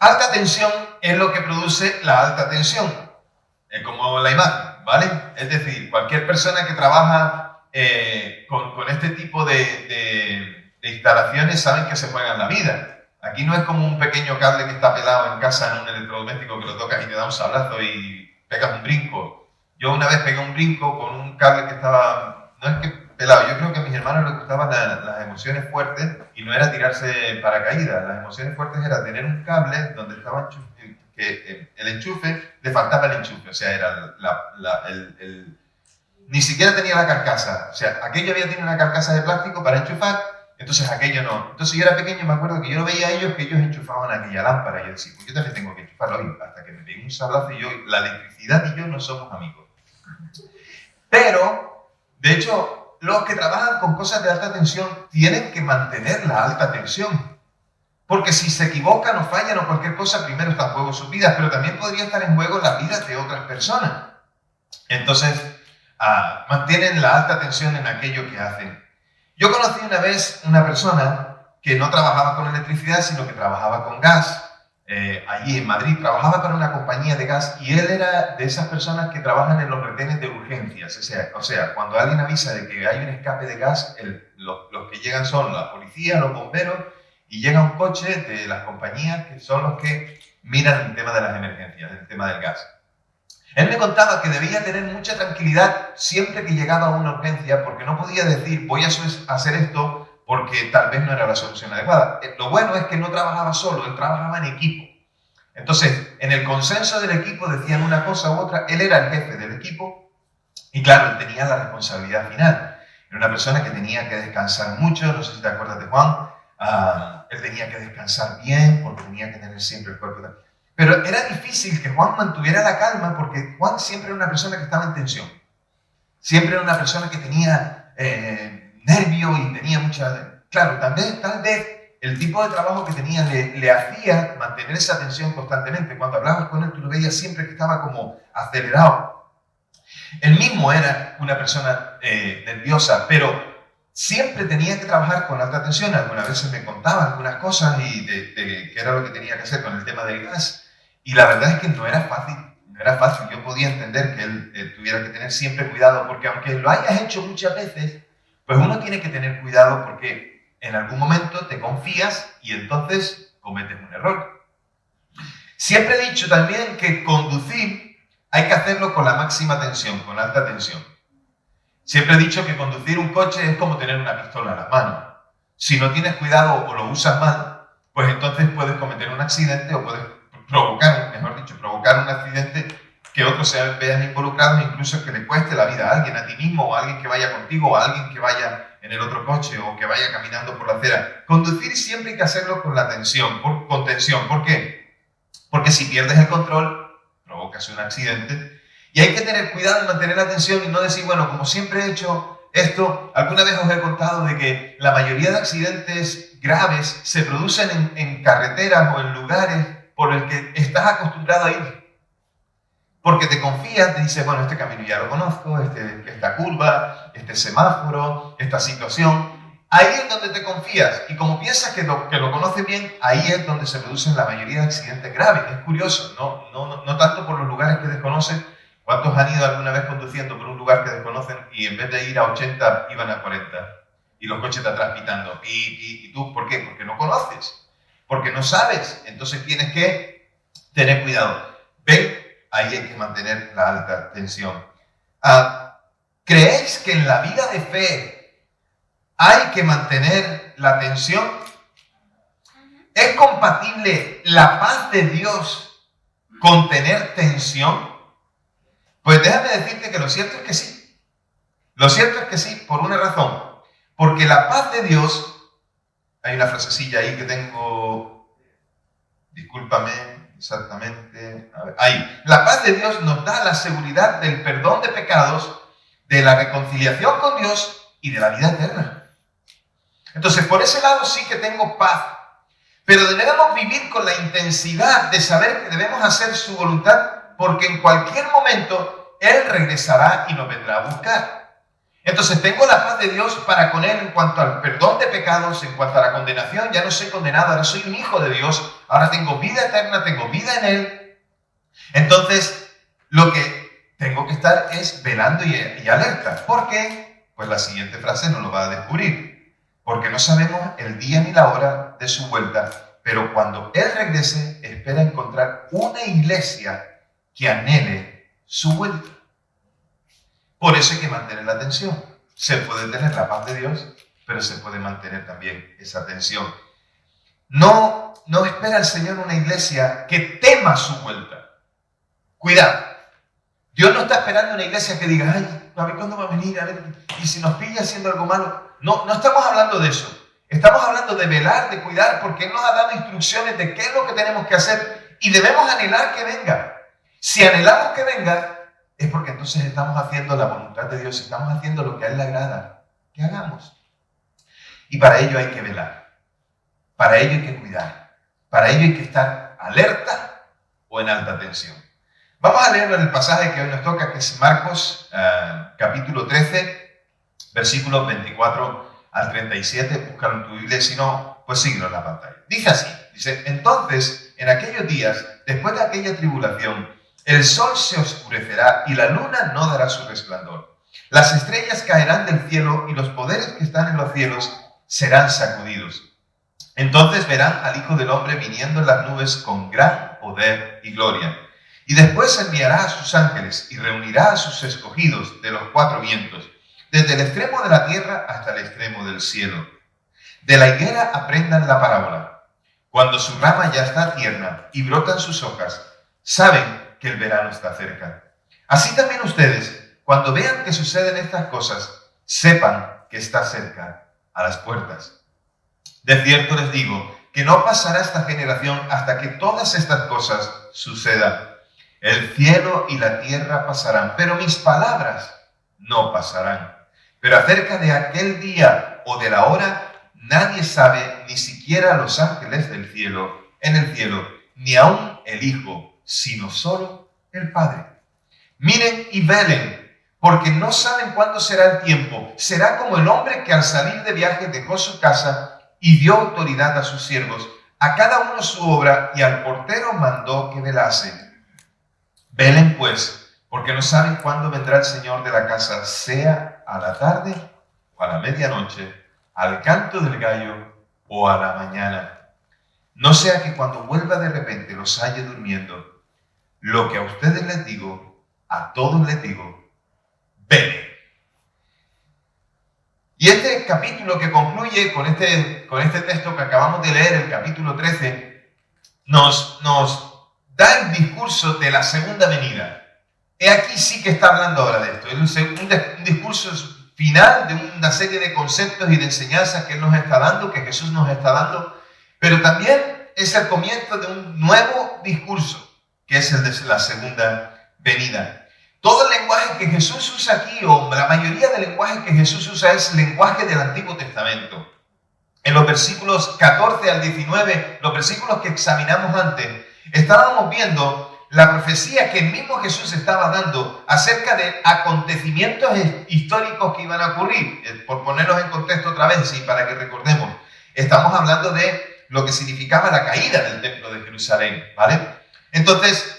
Alta tensión es lo que produce la alta tensión, como la imagen, ¿vale? Es decir, cualquier persona que trabaja con este tipo de instalaciones saben que se juegan la vida. Aquí no es como un pequeño cable que está pelado en casa en un electrodoméstico que lo tocas y te da un sablazo y pegas un brinco. Yo una vez pegué un brinco con un cable que estaba, no es que pelado, yo creo que a mis hermanos les gustaban las emociones fuertes y no era tirarse paracaídas. Las emociones fuertes era tener un cable donde estaba que el enchufe, le faltaba el enchufe, o sea, era ni siquiera tenía la carcasa, o sea, aquello había tenido una carcasa de plástico para enchufar, entonces aquello no. Entonces yo era pequeño y me acuerdo que yo lo veía a ellos, que ellos enchufaban aquella lámpara, y yo decía, pues yo también tengo que enchufarlo hoy, hasta que me pegué un sablazo y yo, la electricidad y yo no somos amigos. Pero, de hecho, los que trabajan con cosas de alta tensión tienen que mantener la alta tensión. Porque si se equivocan o fallan o cualquier cosa, primero está en juego sus vidas, pero también podría estar en juego las vidas de otras personas. Entonces, mantienen la alta tensión en aquello que hacen. Yo conocí una vez una persona que no trabajaba con electricidad, sino que trabajaba con gas. Allí en Madrid trabajaba para una compañía de gas y él era de esas personas que trabajan en los retenes de urgencias. O sea, cuando alguien avisa de que hay un escape de gas, los que llegan son la policía, los bomberos, y llega un coche de las compañías que son los que miran el tema de las emergencias, el tema del gas. Él me contaba que debía tener mucha tranquilidad siempre que llegaba a una urgencia, porque no podía decir voy a hacer esto porque tal vez no era la solución adecuada. Lo bueno es que no trabajaba solo, él trabajaba en equipo. Entonces, en el consenso del equipo decían una cosa u otra, él era el jefe del equipo y claro, él tenía la responsabilidad final. Era una persona que tenía que descansar mucho, no sé si te acuerdas de Juan, él tenía que descansar bien porque tenía que tener siempre el cuerpo. Pero era difícil que Juan mantuviera la calma porque Juan siempre era una persona que estaba en tensión. Siempre era una persona que tenía nervio y tenía mucha... Claro, tal vez el tipo de trabajo que tenía le hacía mantener esa tensión constantemente. Cuando hablabas con él, tú lo veías siempre que estaba como acelerado. Él mismo era una persona nerviosa, pero siempre tenía que trabajar con alta tensión. Algunas veces me contaba algunas cosas y de qué era lo que tenía que hacer con el tema del gas. Y la verdad es que no era fácil. No era fácil. Yo podía entender que él tuviera que tener siempre cuidado, porque aunque lo hayas hecho muchas veces, pues uno tiene que tener cuidado porque en algún momento te confías y entonces cometes un error. Siempre he dicho también que conducir hay que hacerlo con la máxima tensión, con alta tensión. Siempre he dicho que conducir un coche es como tener una pistola en las manos. Si no tienes cuidado o lo usas mal, pues entonces puedes cometer un accidente o puedes provocar un accidente que otros se vean involucrados, incluso que le cueste la vida a alguien, a ti mismo, o a alguien que vaya contigo, o a alguien que vaya en el otro coche, o que vaya caminando por la acera. Conducir siempre hay que hacerlo con la tensión, con tensión. ¿Por qué? Porque si pierdes el control, provocas un accidente, y hay que tener cuidado en mantener la tensión y no decir, bueno, como siempre he hecho esto, alguna vez os he contado de que la mayoría de accidentes graves se producen en carreteras o en lugares por el que estás acostumbrado a ir. Porque te confías, te dices, bueno, este camino ya lo conozco, esta curva, este semáforo, esta situación. Ahí es donde te confías. Y como piensas que lo conoces bien, ahí es donde se producen la mayoría de accidentes graves. Es curioso, no tanto por los lugares que desconocen. ¿Cuántos han ido alguna vez conduciendo por un lugar que desconocen y en vez de ir a 80 iban a 40? Y los coches de atrás pitando. ¿Y tú por qué? Porque no conoces. Porque no sabes. Entonces tienes que tener cuidado. ¿Ven? Ahí hay que mantener la alta tensión. ¿Creéis que en la vida de fe hay que mantener la tensión? ¿Es compatible la paz de Dios con tener tensión? Pues déjame decirte que lo cierto es que sí. Lo cierto es que sí, por una razón. Porque la paz de Dios, hay una frasecilla ahí que tengo, discúlpame, exactamente, a ver, ahí. La paz de Dios nos da la seguridad del perdón de pecados, de la reconciliación con Dios y de la vida eterna. Entonces, por ese lado sí que tengo paz. Pero debemos vivir con la intensidad de saber que debemos hacer su voluntad, porque en cualquier momento Él regresará y nos vendrá a buscar. Entonces tengo la paz de Dios para con Él en cuanto al perdón de pecados, en cuanto a la condenación. Ya no soy condenado, ahora soy un hijo de Dios. Ahora tengo vida eterna, tengo vida en Él. Entonces, lo que tengo que estar es velando y alerta. ¿Por qué? Pues la siguiente frase nos lo va a descubrir. Porque no sabemos el día ni la hora de su vuelta, pero cuando Él regrese, espera encontrar una iglesia que anhele su vuelta. Por eso hay que mantener la atención. Se puede tener la paz de Dios, pero se puede mantener también esa atención. No espera el Señor una iglesia que tema su vuelta. Cuidado. Dios no está esperando una iglesia que diga, ay, a ver cuándo va a venir, a ver, y si nos pilla haciendo algo malo. No estamos hablando de eso. Estamos hablando de velar, de cuidar, porque Él nos ha dado instrucciones de qué es lo que tenemos que hacer y debemos anhelar que venga. Si anhelamos que venga, es porque entonces estamos haciendo la voluntad de Dios, estamos haciendo lo que a Él le agrada que hagamos. Y para ello hay que velar, para ello hay que cuidar, para ello hay que estar alerta o en alta tensión. Vamos a leerlo en el pasaje que hoy nos toca, que es Marcos, capítulo 13, versículos 24 al 37. Búscalo en tu Biblia, si no, pues síguelo en la pantalla. Dice así, dice, entonces, en aquellos días, después de aquella tribulación, el sol se oscurecerá y la luna no dará su resplandor. Las estrellas caerán del cielo y los poderes que están en los cielos serán sacudidos. Entonces verán al Hijo del Hombre viniendo en las nubes con gran poder y gloria. Y después enviará a sus ángeles y reunirá a sus escogidos de los cuatro vientos, desde el extremo de la tierra hasta el extremo del cielo. De la higuera aprendan la parábola. Cuando su rama ya está tierna y brotan sus hojas, saben que el verano está cerca. Así también ustedes, cuando vean que suceden estas cosas, sepan que está cerca a las puertas. De cierto les digo que no pasará esta generación hasta que todas estas cosas sucedan. El cielo y la tierra pasarán, pero mis palabras no pasarán. Pero acerca de aquel día o de la hora, nadie sabe, ni siquiera los ángeles del cielo, en el cielo, ni aun el Hijo, sino solo el Padre. Miren y velen, porque no saben cuándo será el tiempo. Será como el hombre que al salir de viaje dejó su casa y dio autoridad a sus siervos, a cada uno su obra, y al portero mandó que velase. Velen pues, porque no saben cuándo vendrá el Señor de la casa, sea a la tarde o a la medianoche, al canto del gallo o a la mañana. No sea que cuando vuelva de repente los halle durmiendo. Lo que a ustedes les digo, a todos les digo, velen. Y este capítulo que concluye con este texto que acabamos de leer, el capítulo 13, nos da el discurso de la segunda venida. He aquí sí que está hablando ahora de esto. Es un discurso final de una serie de conceptos y de enseñanzas que Él nos está dando, que Jesús nos está dando, pero también es el comienzo de un nuevo discurso, que es el de la segunda venida. Todo el lenguaje que Jesús usa aquí, o la mayoría del lenguaje que Jesús usa, es lenguaje del Antiguo Testamento. En los versículos 14 al 19, los versículos que examinamos antes, estábamos viendo la profecía que el mismo Jesús estaba dando acerca de acontecimientos históricos que iban a ocurrir. Por ponerlos en contexto otra vez y para que recordemos, estamos hablando de lo que significaba la caída del templo de Jerusalén, ¿vale? Entonces,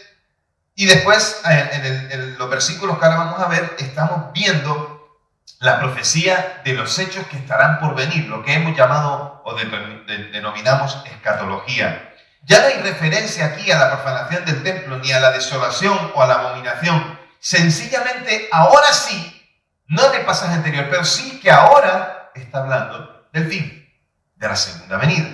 y después, en los versículos que ahora vamos a ver, estamos viendo la profecía de los hechos que estarán por venir, lo que hemos llamado o denominamos escatología. Ya no hay referencia aquí a la profanación del templo, ni a la desolación o a la abominación. Sencillamente, ahora sí, no en el pasaje anterior, pero sí que ahora está hablando del fin, de la segunda venida.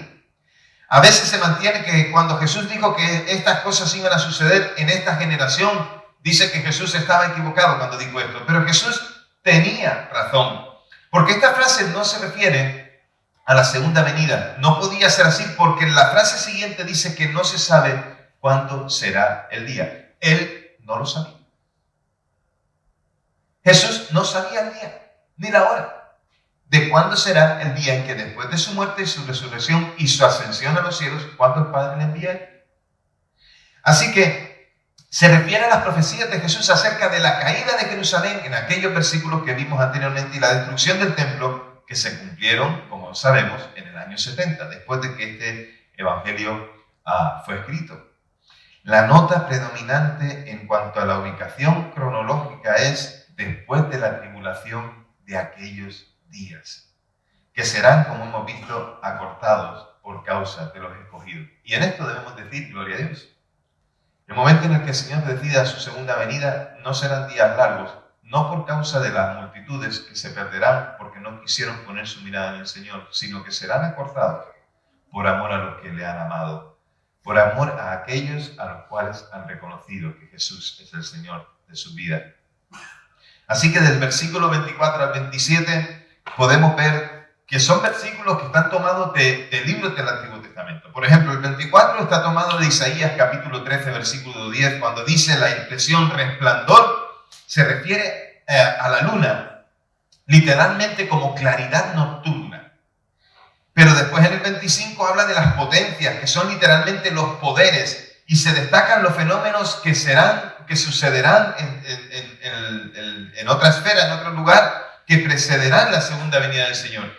A veces se mantiene que cuando Jesús dijo que estas cosas iban a suceder en esta generación, dice que Jesús estaba equivocado cuando dijo esto, pero Jesús tenía razón, porque esta frase no se refiere a la segunda venida. No podía ser así porque la frase siguiente dice que no se sabe cuándo será el día. Él no lo sabía. Jesús no sabía el día ni la hora de cuándo será el día en que después de su muerte y su resurrección y su ascensión a los cielos, cuando el Padre le envía a Él. Así que Se refiere a las profecías de Jesús acerca de la caída de Jerusalén en aquellos versículos que vimos anteriormente y la destrucción del templo que se cumplieron, como sabemos, en el año 70, después de que este evangelio fue escrito. La nota predominante en cuanto a la ubicación cronológica es después de la tribulación de aquellos días, que serán, como hemos visto, acortados por causa de los escogidos. Y en esto debemos decir, gloria a Dios. El momento en el que el Señor decida su segunda venida no serán días largos, no por causa de las multitudes que se perderán porque no quisieron poner su mirada en el Señor, sino que serán acortados por amor a los que le han amado, por amor a aquellos a los cuales han reconocido que Jesús es el Señor de su vida. Así que del versículo 24 al 27 podemos ver que son versículos que están tomados de libros del Antiguo Testamento. Por ejemplo, el 24 está tomado de Isaías capítulo 13, versículo 10, cuando dice la expresión resplandor, se refiere a la luna, literalmente como claridad nocturna. Pero después en el 25 habla de las potencias, que son literalmente los poderes, y se destacan los fenómenos que sucederán en otra esfera, en otro lugar, que precederán la segunda venida del Señor.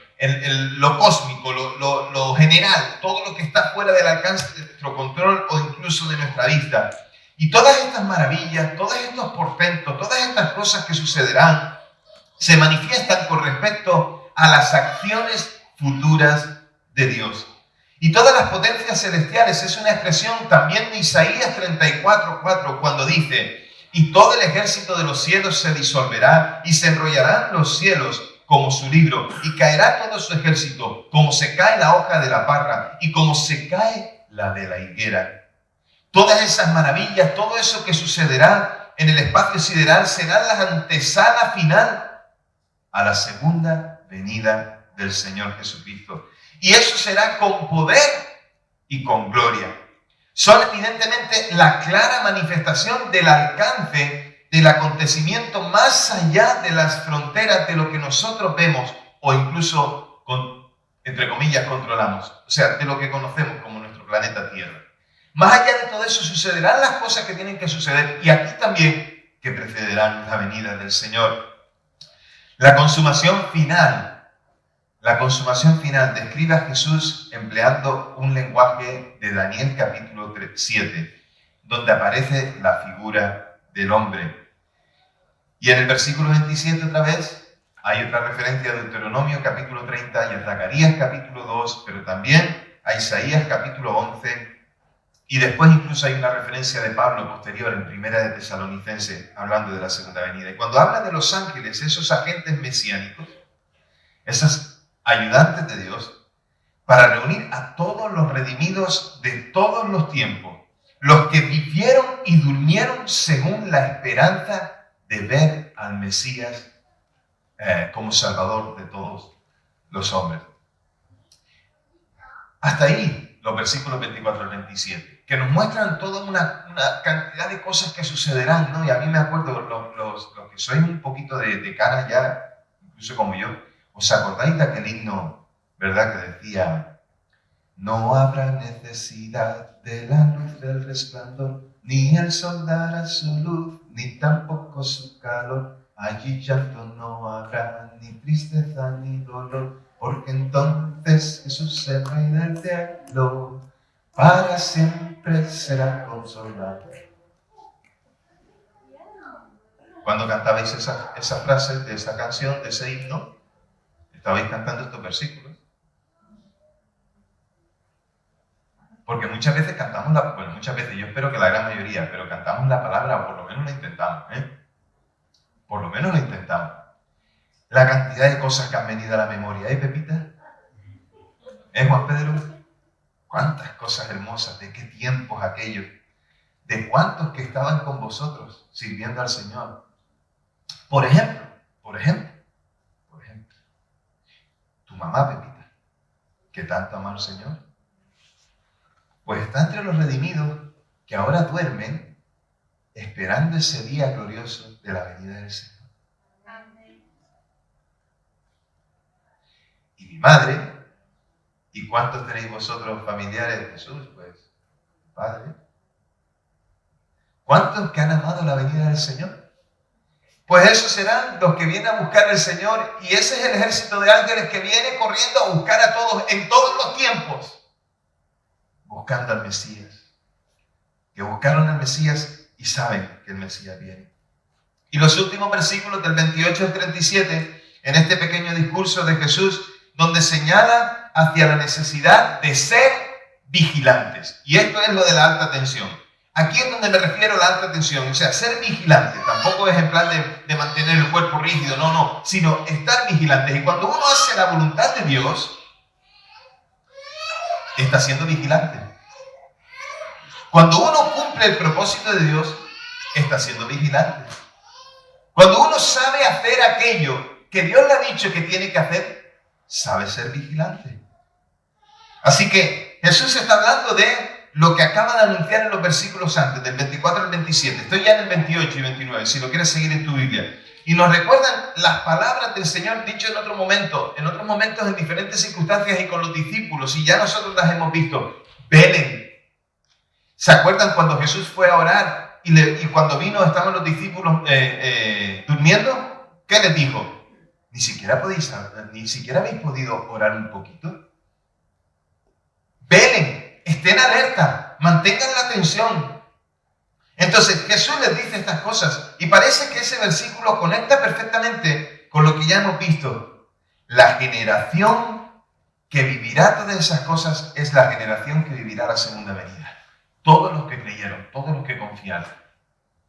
Lo cósmico, lo general, todo lo que está fuera del alcance de nuestro control o incluso de nuestra vista. Y todas estas maravillas, todos estos portentos, todas estas cosas que sucederán, se manifiestan con respecto a las acciones futuras de Dios. Y todas las potencias celestiales es una expresión también de Isaías 34:4, cuando dice: y todo el ejército de los cielos se disolverá, y se enrollarán los cielos como su libro, y caerá todo su ejército, como se cae la hoja de la parra, y como se cae la de la higuera. Todas esas maravillas, todo eso que sucederá en el espacio sideral, será la antesala final a la segunda venida del Señor Jesucristo. Y eso será con poder y con gloria. Son evidentemente la clara manifestación del alcance del acontecimiento más allá de las fronteras de lo que nosotros vemos o incluso, entre comillas, controlamos. O sea, de lo que conocemos como nuestro planeta Tierra. Más allá de todo eso sucederán las cosas que tienen que suceder y aquí también que precederán la venida del Señor. La consumación final describe a Jesús empleando un lenguaje de Daniel capítulo 7, donde aparece la figura del hombre. Y en el versículo 27 otra vez hay otra referencia a Deuteronomio capítulo 30 y a Zacarías capítulo 2, pero también a Isaías capítulo 11, y después incluso hay una referencia de Pablo posterior en Primera de Tesalonicenses hablando de la segunda venida. Y cuando habla de los ángeles, esos agentes mesiánicos, esos ayudantes de Dios, para reunir a todos los redimidos de todos los tiempos, los que vivieron y durmieron según la esperanza de ver al Mesías como Salvador de todos los hombres. Hasta ahí los versículos 24 al 27, que nos muestran toda una cantidad de cosas que sucederán, ¿no? Y a mí me acuerdo, los que sois un poquito de canas ya, incluso como yo, ¿os acordáis de aquel himno, verdad, que decía: no habrá necesidad de la luz del resplandor, ni el sol dará su luz, ni tampoco su calor. Allí llanto no habrá, ni tristeza ni dolor, porque entonces Jesús, el Rey del cielo, para siempre será consolado. Cuando cantabais esa frase de esa canción, de ese himno, estabais cantando estos versículos. Porque muchas veces cantamos muchas veces, yo espero que la gran mayoría, pero cantamos la palabra, o por lo menos lo intentamos, Por lo menos lo intentamos. La cantidad de cosas que han venido a la memoria, Pepita? Juan Pedro? Cuántas cosas hermosas, de qué tiempos aquellos, de cuántos que estaban con vosotros sirviendo al Señor. Por ejemplo, tu mamá, Pepita, que tanto ama al Señor, pues está entre los redimidos que ahora duermen esperando ese día glorioso de la venida del Señor. Amén. Y mi madre, ¿y cuántos tenéis vosotros familiares de Jesús? Pues, padre. ¿Cuántos que han amado la venida del Señor? Pues esos serán los que vienen a buscar al Señor, y ese es el ejército de ángeles que viene corriendo a buscar a todos en todos los tiempos, buscando al Mesías, que buscaron al Mesías y saben que el Mesías viene. Y los últimos versículos del 28 al 37, en este pequeño discurso de Jesús, donde señala hacia la necesidad de ser vigilantes. Y esto es lo de la alta tensión. Aquí es donde me refiero a la alta tensión, o sea, ser vigilante. Tampoco es en plan de mantener el cuerpo rígido, no, sino estar vigilantes. Y cuando uno hace la voluntad de Dios, está siendo vigilante. Cuando uno cumple el propósito de Dios, está siendo vigilante. Cuando uno sabe hacer aquello que Dios le ha dicho que tiene que hacer, sabe ser vigilante. Así que Jesús está hablando de lo que acaba de anunciar en los versículos antes, del 24 al 27. Estoy ya en el 28 y 29, si lo quieres seguir en tu Biblia. Y nos recuerdan las palabras del Señor dicho en otros momentos en diferentes circunstancias y con los discípulos, y ya nosotros las hemos visto. Velen. ¿Se acuerdan cuando Jesús fue a orar y cuando vino estaban los discípulos durmiendo? ¿Qué les dijo? Ni siquiera habéis podido orar un poquito. Velen, estén alerta, mantengan la atención. Entonces Jesús les dice estas cosas y parece que ese versículo conecta perfectamente con lo que ya hemos visto. La generación que vivirá todas esas cosas es la generación que vivirá la segunda venida. Todos los que creyeron, todos los que confiaron,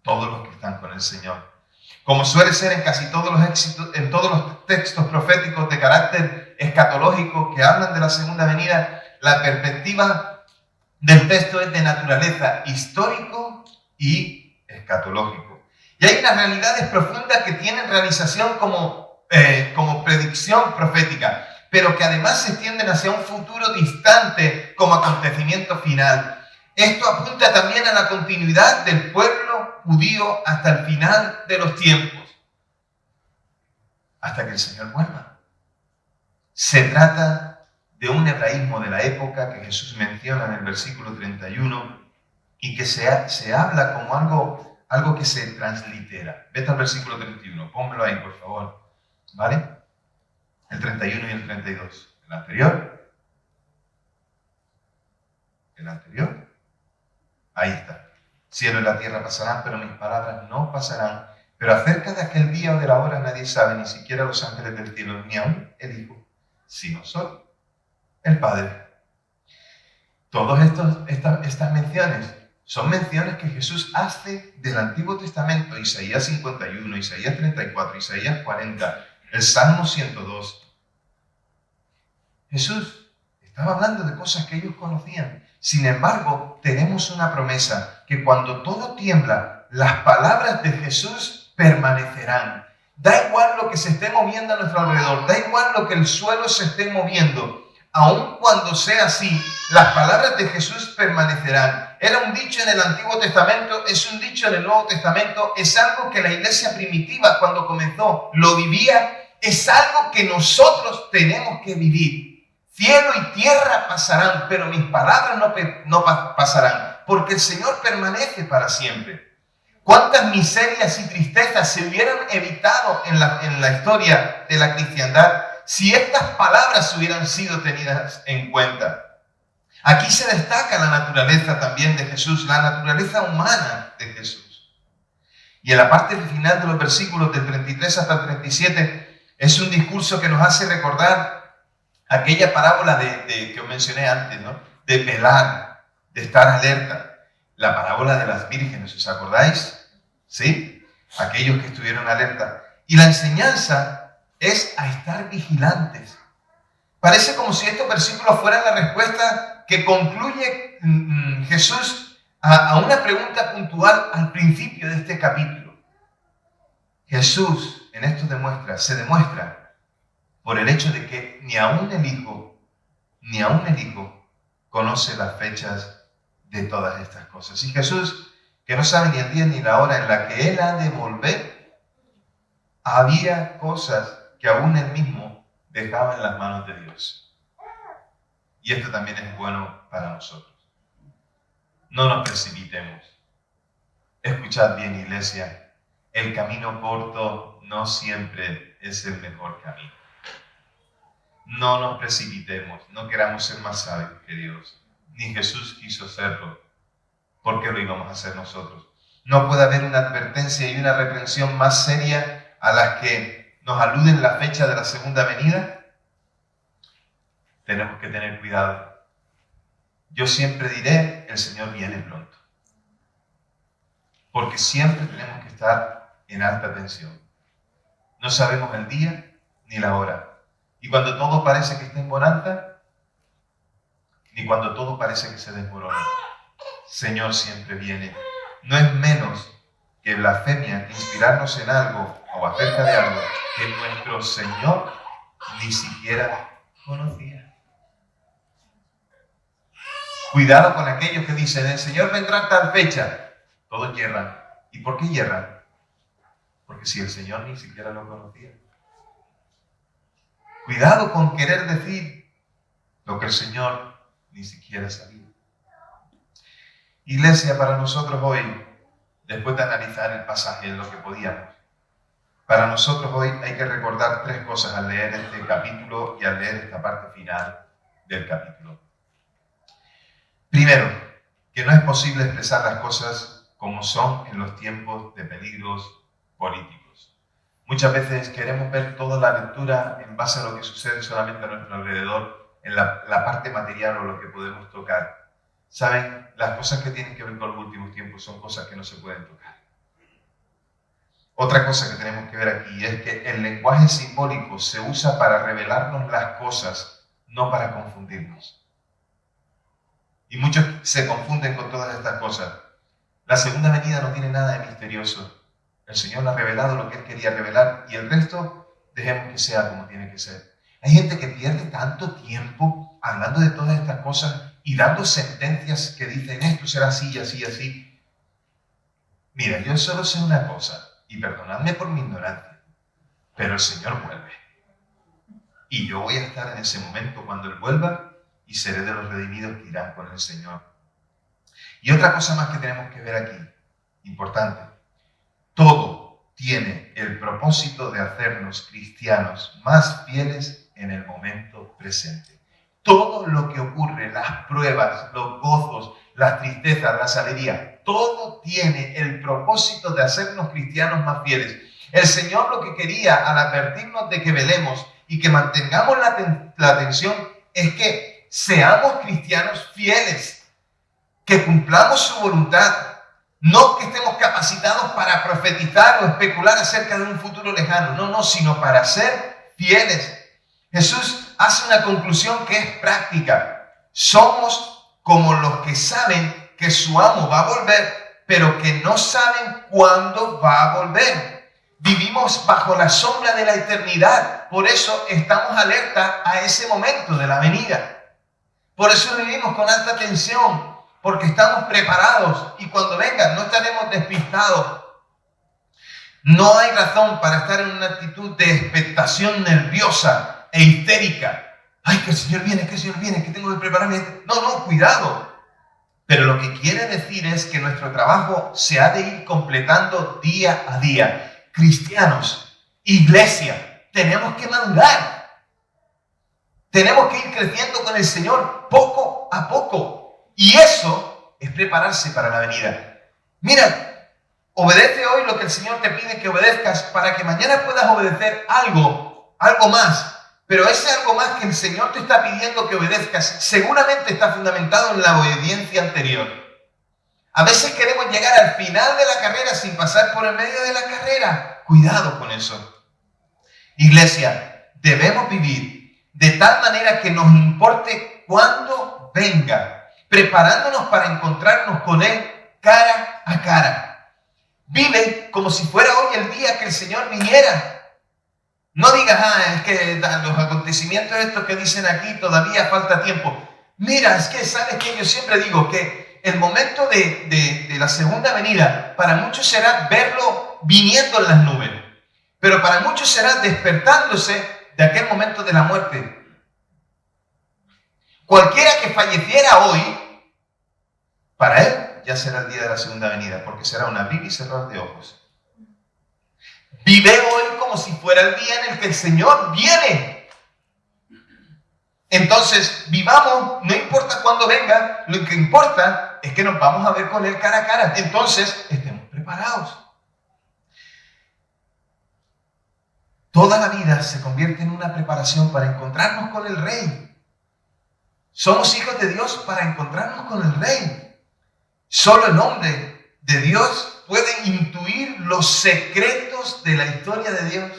todos los que están con el Señor. Como suele ser en casi todos los textos proféticos de carácter escatológico que hablan de la segunda venida, la perspectiva del texto es de naturaleza histórico y escatológico. Y hay unas realidades profundas que tienen realización como predicción profética, pero que además se extienden hacia un futuro distante como acontecimiento final. Esto apunta también a la continuidad del pueblo judío hasta el final de los tiempos, hasta que el Señor vuelva. Se trata de un hebraísmo de la época que Jesús menciona en el versículo 31 y que se habla como algo que se translitera. Vete al versículo 31, pónmelo ahí, por favor. ¿Vale? El 31 y el 32. El anterior. El anterior. Ahí está. Cielo y la tierra pasarán, pero mis palabras no pasarán. Pero acerca de aquel día o de la hora nadie sabe, ni siquiera los ángeles del cielo, ni aún el Hijo, sino solo el Padre. Todas estas menciones son menciones que Jesús hace del Antiguo Testamento, Isaías 51, Isaías 34, Isaías 40, el Salmo 102. Jesús estaba hablando de cosas que ellos conocían. Sin embargo, tenemos una promesa, que cuando todo tiembla, las palabras de Jesús permanecerán. Da igual lo que se esté moviendo a nuestro alrededor, da igual lo que el suelo se esté moviendo. Aun cuando sea así, las palabras de Jesús permanecerán. Era un dicho en el Antiguo Testamento, es un dicho en el Nuevo Testamento, es algo que la iglesia primitiva cuando comenzó lo vivía, es algo que nosotros tenemos que vivir. Cielo y tierra pasarán, pero mis palabras no pasarán, porque el Señor permanece para siempre. ¿Cuántas miserias y tristezas se hubieran evitado en la historia de la cristiandad si estas palabras hubieran sido tenidas en cuenta? Aquí se destaca la naturaleza también de Jesús, la naturaleza humana de Jesús. Y en la parte final de los versículos del 33 hasta el 37 es un discurso que nos hace recordar aquella parábola que os mencioné antes, ¿no? De velar, de estar alerta. La parábola de las vírgenes, ¿os acordáis? ¿Sí? Aquellos que estuvieron alerta. Y la enseñanza es a estar vigilantes. Parece como si estos versículos fueran la respuesta que concluye Jesús a una pregunta puntual al principio de este capítulo. Jesús en esto se demuestra por el hecho de que ni aún el Hijo conoce las fechas de todas estas cosas. Y Jesús, que no sabe ni el día ni la hora en la que Él ha de volver, había cosas que aún Él mismo dejaba en las manos de Dios. Y esto también es bueno para nosotros. No nos precipitemos. Escuchad bien, iglesia, el camino corto no siempre es el mejor camino. No nos precipitemos, no queramos ser más sabios que Dios. Ni Jesús quiso serlo. ¿Por qué lo íbamos a hacer nosotros? No puede haber una advertencia y una reprensión más seria a las que nos aluden la fecha de la segunda venida. Tenemos que tener cuidado. Yo siempre diré, el Señor viene pronto. Porque siempre tenemos que estar en alta tensión. No sabemos el día ni la hora. Y cuando todo parece que está en bonanza, ni cuando todo parece que se desmorona. Señor siempre viene. No es menos que blasfemia inspirarnos en algo o acerca de algo que nuestro Señor ni siquiera conocía. Cuidado con aquellos que dicen, el Señor vendrá a tal fecha. Todos yerran. ¿Y por qué yerran? Porque si el Señor ni siquiera lo conocía. Cuidado con querer decir lo que el Señor ni siquiera sabía. Iglesia, para nosotros hoy, después de analizar el pasaje en lo que podíamos, para nosotros hoy hay que recordar tres cosas al leer este capítulo y al leer esta parte final del capítulo. Primero, que no es posible expresar las cosas como son en los tiempos de peligros políticos. Muchas veces queremos ver toda la lectura en base a lo que sucede solamente a nuestro alrededor, en la parte material o lo que podemos tocar. ¿Saben? Las cosas que tienen que ver con los últimos tiempos son cosas que no se pueden tocar. Otra cosa que tenemos que ver aquí es que el lenguaje simbólico se usa para revelarnos las cosas, no para confundirnos. Y muchos se confunden con todas estas cosas. La segunda venida no tiene nada de misterioso. El Señor ha revelado lo que Él quería revelar y el resto dejemos que sea como tiene que ser. Hay gente que pierde tanto tiempo hablando de todas estas cosas y dando sentencias que dicen esto será así y así y así. Mira, yo solo sé una cosa, y perdonadme por mi ignorancia, pero el Señor vuelve. Y yo voy a estar en ese momento cuando Él vuelva y seré de los redimidos que irán con el Señor. Y otra cosa más que tenemos que ver aquí, importante. Todo tiene el propósito de hacernos cristianos más fieles en el momento presente. Todo lo que ocurre, las pruebas, los gozos, las tristezas, las alegrías, todo tiene el propósito de hacernos cristianos más fieles. El Señor lo que quería al advertirnos de que velemos y que mantengamos la atención es que seamos cristianos fieles, que cumplamos su voluntad. No que estemos capacitados para profetizar o especular acerca de un futuro lejano. No, sino para ser fieles. Jesús hace una conclusión que es práctica. Somos como los que saben que su amo va a volver, pero que no saben cuándo va a volver. Vivimos bajo la sombra de la eternidad. Por eso estamos alerta a ese momento de la venida. Por eso vivimos con alta tensión. Porque estamos preparados y cuando vengan no estaremos despistados. No hay razón para estar en una actitud de expectación nerviosa e histérica. Ay, que el Señor viene, que tengo que prepararme. No, cuidado. Pero lo que quiere decir es que nuestro trabajo se ha de ir completando día a día. Cristianos, iglesia, tenemos que madurar. Tenemos que ir creciendo con el Señor poco a poco. Y eso es prepararse para la venida. Mira, obedece hoy lo que el Señor te pide que obedezcas para que mañana puedas obedecer algo más. Pero ese algo más que el Señor te está pidiendo que obedezcas seguramente está fundamentado en la obediencia anterior. A veces queremos llegar al final de la carrera sin pasar por el medio de la carrera. Cuidado con eso. Iglesia, debemos vivir de tal manera que nos importe cuándo venga, preparándonos para encontrarnos con Él cara a cara. Vive como si fuera hoy el día que el Señor viniera. No digas, es que los acontecimientos estos que dicen aquí todavía falta tiempo. Mira, es que sabes que yo siempre digo que el momento de la segunda venida para muchos será verlo viniendo en las nubes, pero para muchos será despertándose de aquel momento de la muerte. Cualquiera que falleciera hoy, para él ya será el día de la segunda venida, porque será un abrir y cerrar de ojos. Vive hoy como si fuera el día en el que el Señor viene. Entonces, vivamos, no importa cuándo venga, lo que importa es que nos vamos a ver con Él cara a cara. Entonces, estemos preparados. Toda la vida se convierte en una preparación para encontrarnos con el Rey. Somos hijos de Dios para encontrarnos con el Rey. Solo el hombre de Dios puede intuir los secretos de la historia de Dios.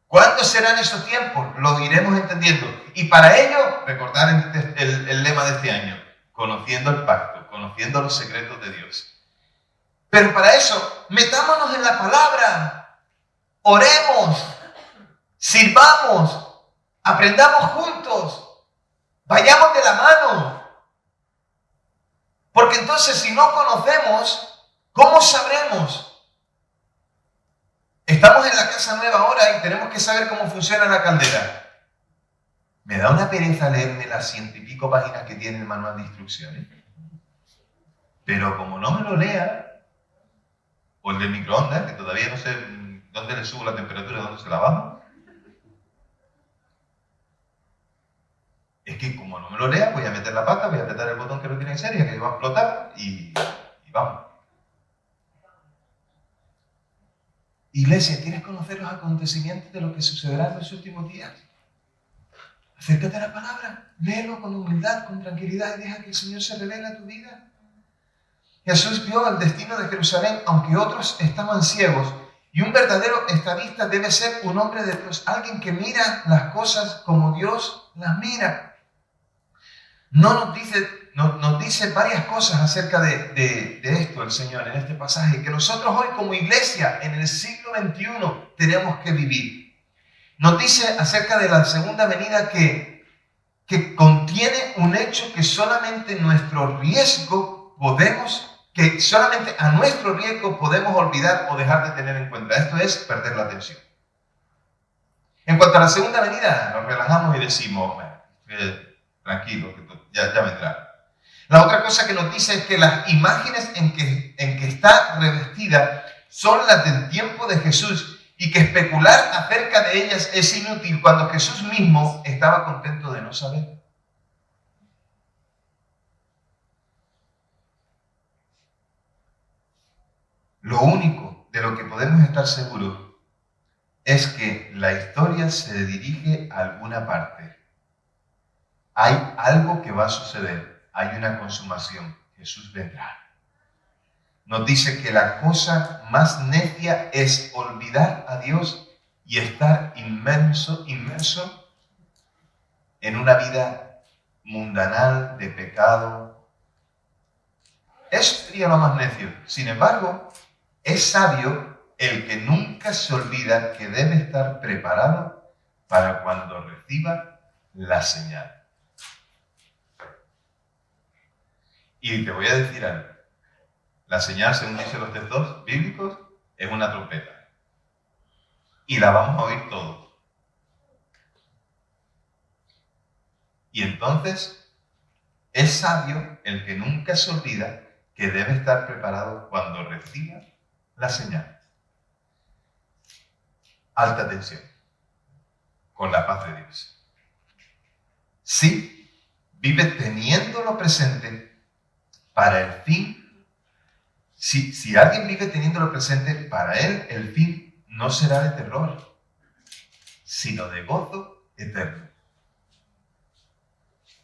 ¿Cuándo serán esos tiempos? Lo iremos entendiendo. Y para ello, recordar el lema de este año: conociendo el pacto, conociendo los secretos de Dios. Pero para eso, metámonos en la palabra, oremos, sirvamos, aprendamos juntos, vayamos de la mano. Porque entonces, si no conocemos, ¿cómo sabremos? Estamos en la casa nueva ahora y tenemos que saber cómo funciona la caldera. Me da una pereza leerme las 100 y pico páginas que tiene el manual de instrucciones. Pero como no me lo lea, o el del microondas, que todavía no sé dónde le subo la temperatura y dónde se la bajo, es que como no me lo lea, voy a meter la pata, voy a apretar el botón que lo tiene que ser y que va a explotar y vamos. Iglesia, ¿quieres conocer los acontecimientos de lo que sucederá en los últimos días? Acércate a la palabra, léelo con humildad, con tranquilidad y deja que el Señor se revele a tu vida. Jesús vio el destino de Jerusalén, aunque otros estaban ciegos. Y un verdadero estadista debe ser un hombre de Dios, alguien que mira las cosas como Dios las mira. Nos dice varias cosas acerca de esto el Señor en este pasaje, que nosotros hoy como iglesia en el siglo XXI tenemos que vivir. Nos dice acerca de la segunda venida que contiene un hecho que solamente a nuestro riesgo podemos olvidar o dejar de tener en cuenta. Esto es perder la atención. En cuanto a la segunda venida, nos relajamos y decimos, tranquilo, que ya vendrá. La otra cosa que nos dice es que las imágenes en que está revestida son las del tiempo de Jesús y que especular acerca de ellas es inútil cuando Jesús mismo estaba contento de no saber. Lo único de lo que podemos estar seguros es que la historia se dirige a alguna parte. Hay algo que va a suceder, hay una consumación, Jesús vendrá. Nos dice que la cosa más necia es olvidar a Dios y estar inmerso en una vida mundanal de pecado. Eso sería lo más necio. Sin embargo, es sabio el que nunca se olvida que debe estar preparado para cuando reciba la señal. Y te voy a decir algo. La señal, según dicen los textos bíblicos, es una trompeta. Y la vamos a oír todos. Y entonces, es sabio el que nunca se olvida que debe estar preparado cuando reciba la señal. Alta tensión. Con la paz de Dios. Sí, vive teniéndolo presente para el fin. Si alguien vive teniéndolo presente, para él el fin no será de terror, sino de gozo eterno.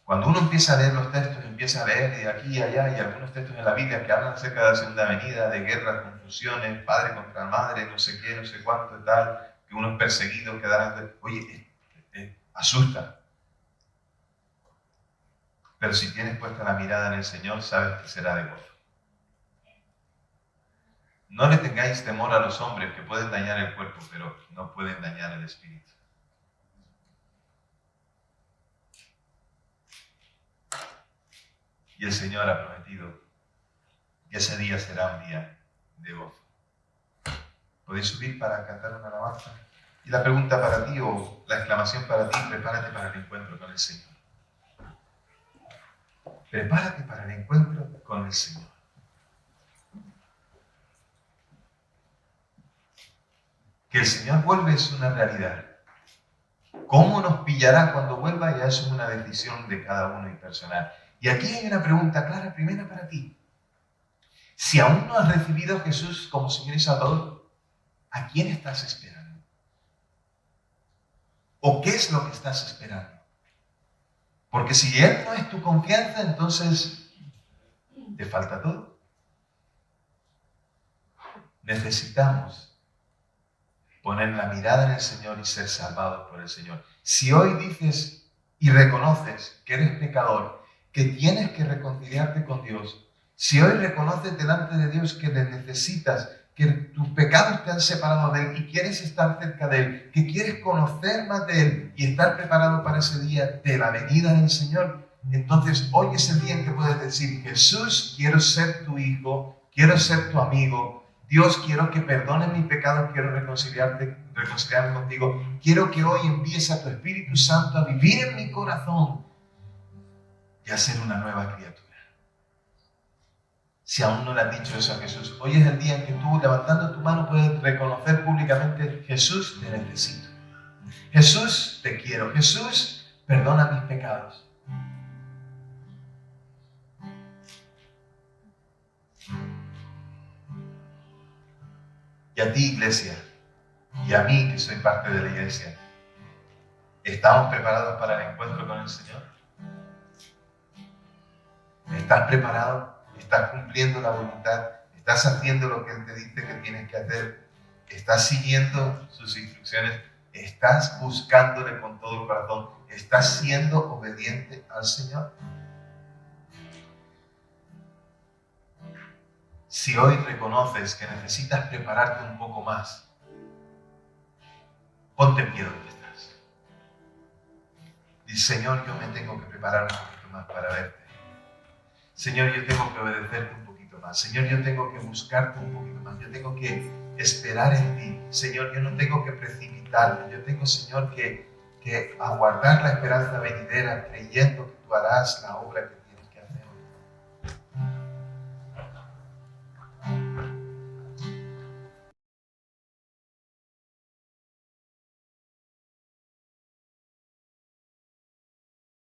Cuando uno empieza a leer los textos, empieza a leer de aquí y allá, y algunos textos en la Biblia que hablan acerca de la segunda venida, de guerras, confusiones, padre contra madre, no sé qué, no sé cuánto y tal, que uno es perseguido, que dan... Oye, asusta. Pero si tienes puesta la mirada en el Señor, sabes que será de gozo. No le tengáis temor a los hombres que pueden dañar el cuerpo, pero no pueden dañar el espíritu. Y el Señor ha prometido que ese día será un día de gozo. ¿Podéis subir para cantar una alabanza? Y la pregunta para ti, o la exclamación para ti: prepárate para el encuentro con el Señor. Prepárate para el encuentro con el Señor. Que el Señor vuelve es una realidad. ¿Cómo nos pillará cuando vuelva? Ya es una decisión de cada uno y personal. Y aquí hay una pregunta clara, primera para ti. Si aún no has recibido a Jesús como Señor y Salvador, ¿a quién estás esperando? ¿O qué es lo que estás esperando? Porque si Él no es tu confianza, entonces te falta todo. Necesitamos poner la mirada en el Señor y ser salvados por el Señor. Si hoy dices y reconoces que eres pecador, que tienes que reconciliarte con Dios, si hoy reconoces delante de Dios que le necesitas, que tus pecados te han separado de Él y quieres estar cerca de Él, que quieres conocer más de Él y estar preparado para ese día de la venida del Señor, entonces hoy es el día en que puedes decir: Jesús, quiero ser tu hijo, quiero ser tu amigo. Dios, quiero que perdones mis pecados, quiero reconciliarme contigo. Quiero que hoy envíes a tu Espíritu Santo a vivir en mi corazón y a ser una nueva criatura. Si aún no le has dicho eso a Jesús, hoy es el día en que tú, levantando tu mano, puedes reconocer públicamente: Jesús, te necesito. Jesús, te quiero. Jesús, perdona mis pecados. Y a ti, iglesia, y a mí, que soy parte de la iglesia, ¿estamos preparados para el encuentro con el Señor? ¿Estás preparado? ¿Estás cumpliendo la voluntad? ¿Estás haciendo lo que Él te dice que tienes que hacer? ¿Estás siguiendo sus instrucciones? ¿Estás buscándole con todo el corazón? ¿Estás siendo obediente al Señor? Si hoy reconoces que necesitas prepararte un poco más, ponte en pie donde estás. Dice: Señor, yo me tengo que preparar un poquito más para verte. Señor, yo tengo que obedecerte un poquito más. Señor, yo tengo que buscarte un poquito más. Yo tengo que esperar en ti. Señor, yo no tengo que precipitarme. Yo tengo, Señor, que aguardar la esperanza venidera, creyendo que tú harás la obra que